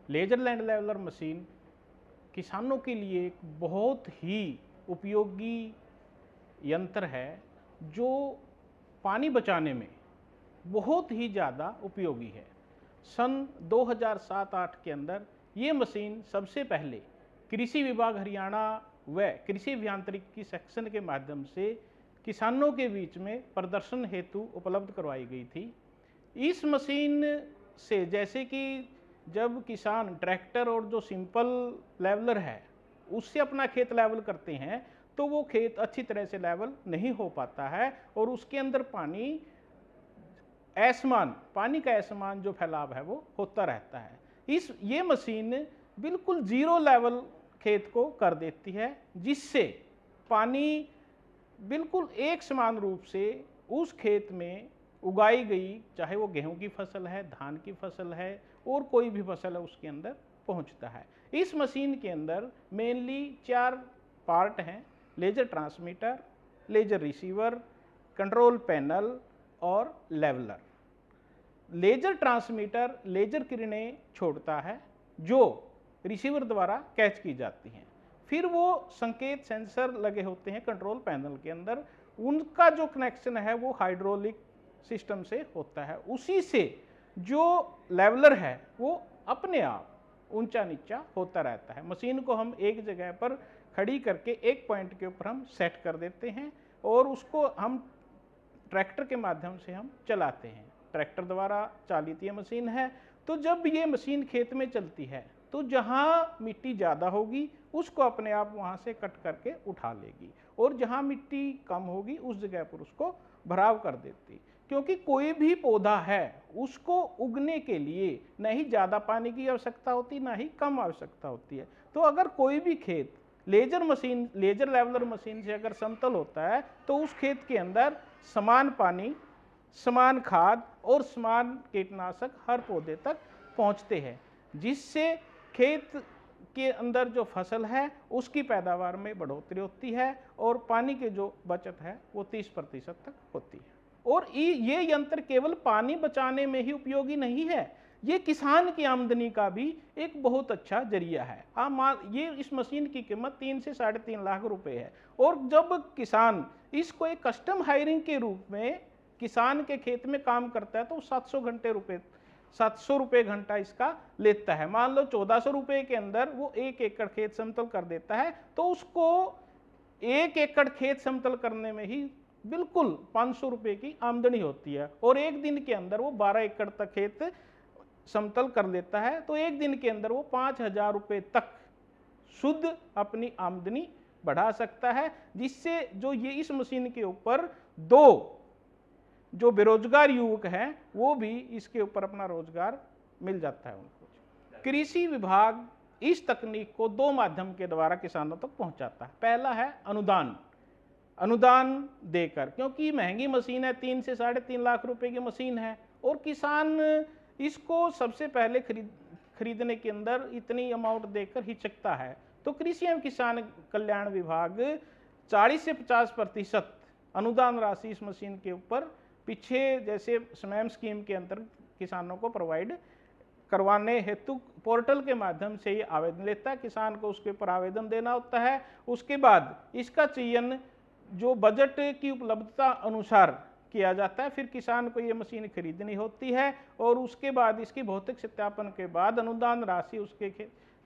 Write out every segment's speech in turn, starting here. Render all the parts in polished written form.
Laser land leveller machine किसानों के लिए एक बहुत ही उपयोगी यंत्र है जो पानी बचाने में बहुत ही ज़्यादा उपयोगी है। सन 2007-8 के अंदर ये मशीन सबसे पहले कृषि विभाग हरियाणा व कृषि अभियांत्रिकी सेक्शन के माध्यम से किसानों के बीच में प्रदर्शन हेतु उपलब्ध करवाई गई थी। इस मशीन से जैसे कि जब किसान ट्रैक्टर और जो सिंपल लेवलर है उससे अपना खेत लेवल करते हैं तो वो खेत अच्छी तरह से लेवल नहीं हो पाता है और उसके अंदर पानी का असमान जो फैलाव है वो होता रहता है। ये मशीन बिल्कुल जीरो लेवल खेत को कर देती है, जिससे पानी बिल्कुल एक समान रूप से उस खेत में उगाई गई, चाहे वो गेहूं की फसल है, धान की फसल है और कोई भी फसल है, उसके अंदर पहुंचता है। इस मशीन के अंदर मेनली 4 पार्ट हैं: laser transmitter, laser receiver, control panel और लेवलर। लेजर ट्रांसमीटर लेजर किरणें छोड़ता है जो रिसीवर द्वारा कैच की जाती हैं। फिर वो संकेत सेंसर लगे होते हैं कंट्रोल पैनल के अंदर, उनका जो कनेक्शन है वो हाइड्रोलिक सिस्टम से होता है। उसी से जो लेवलर है वो अपने आप ऊंचा नीचा होता रहता है। मशीन को हम एक जगह पर खड़ी करके एक पॉइंट के ऊपर हम सेट कर देते हैं और उसको हम ट्रैक्टर के माध्यम से हम चलाते हैं। ट्रैक्टर द्वारा चालित ये मशीन है। तो जब ये मशीन खेत में चलती है तो जहाँ मिट्टी ज़्यादा होगी उसको अपने आप वहाँ से कट करके उठा लेगी और जहाँ मिट्टी कम होगी उस जगह पर उसको भराव कर देती। क्योंकि कोई भी पौधा है उसको उगने के लिए न ही ज़्यादा पानी की आवश्यकता होती, ना ही कम आवश्यकता होती है। तो अगर कोई भी खेत लेजर लेवलर मशीन से अगर समतल होता है तो उस खेत के अंदर समान पानी, समान खाद और समान कीटनाशक हर पौधे तक पहुंचते हैं, जिससे खेत के अंदर जो फसल है उसकी पैदावार में बढ़ोतरी होती है और पानी की जो बचत है वो 30% तक होती है। और ये यंत्र केवल पानी बचाने में ही उपयोगी नहीं है, ये किसान की आमदनी का भी एक बहुत अच्छा जरिया है। ये इस मशीन की कीमत 3 से 3.5 लाख रुपए है और जब किसान इसको एक कस्टम हायरिंग के रूप में किसान के खेत में काम करता है तो 700 रुपये घंटा इसका लेता है। मान लो 1400 रुपये के अंदर वो 1 एकड़ खेत समतल कर देता है तो उसको 1 एकड़ खेत समतल करने में ही बिल्कुल 500 रुपये की आमदनी होती है और एक दिन के अंदर वो 12 एकड़ तक खेत समतल कर लेता है तो एक दिन के अंदर वो 5000 रुपये तक शुद्ध अपनी आमदनी बढ़ा सकता है, जिससे जो ये इस मशीन के ऊपर जो बेरोजगार युवक हैं वो भी इसके ऊपर अपना रोजगार मिल जाता है उनको। कृषि विभाग इस तकनीक को 2 माध्यम के द्वारा किसानों तक पहुंचाता है। पहला है अनुदान देकर, क्योंकि महंगी मशीन है, 3 से 3.5 लाख रुपए की मशीन है और किसान इसको सबसे पहले खरीदने के अंदर इतनी अमाउंट देकर हिचकता है। तो कृषि एवं किसान कल्याण विभाग 40 से 50% अनुदान राशि इस मशीन के ऊपर पीछे जैसे स्वयं स्कीम के अंतर्गत किसानों को प्रोवाइड करवाने हेतु पोर्टल के माध्यम से ये आवेदन लेता है। किसान को उसके ऊपर आवेदन देना होता है। उसके बाद इसका चयन जो बजट की उपलब्धता अनुसार किया जाता है। फिर किसान को ये मशीन खरीदनी होती है और उसके बाद इसकी भौतिक सत्यापन के बाद अनुदान राशि उसके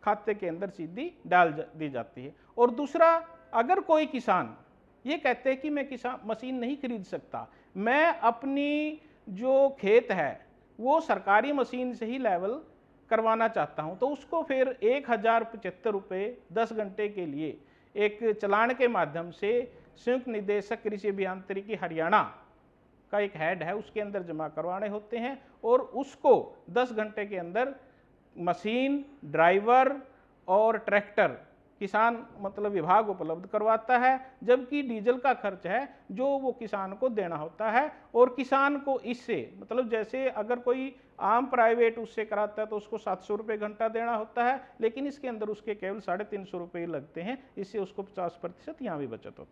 खाते के अंदर सीधी डाल दी जाती है। और दूसरा, अगर कोई किसान ये कहते हैं कि मैं मशीन नहीं खरीद सकता, मैं अपनी जो खेत है वो सरकारी मशीन से ही लेवल करवाना चाहता हूं, तो उसको फिर 1075 रुपये 10 घंटे के लिए एक चलान के माध्यम से संयुक्त निदेशक कृषि अभियांत्रिकी हरियाणा का एक हेड है उसके अंदर जमा करवाने होते हैं और उसको 10 घंटे के अंदर मशीन, ड्राइवर और ट्रैक्टर किसान विभाग उपलब्ध करवाता है, जबकि डीजल का खर्च है जो वो किसान को देना होता है। और किसान को इससे जैसे अगर कोई आम प्राइवेट उससे कराता है तो उसको 700 रुपये घंटा देना होता है, लेकिन इसके अंदर उसके केवल 350 रुपये लगते हैं। इससे उसको 50% यहाँ भी बचत होती है।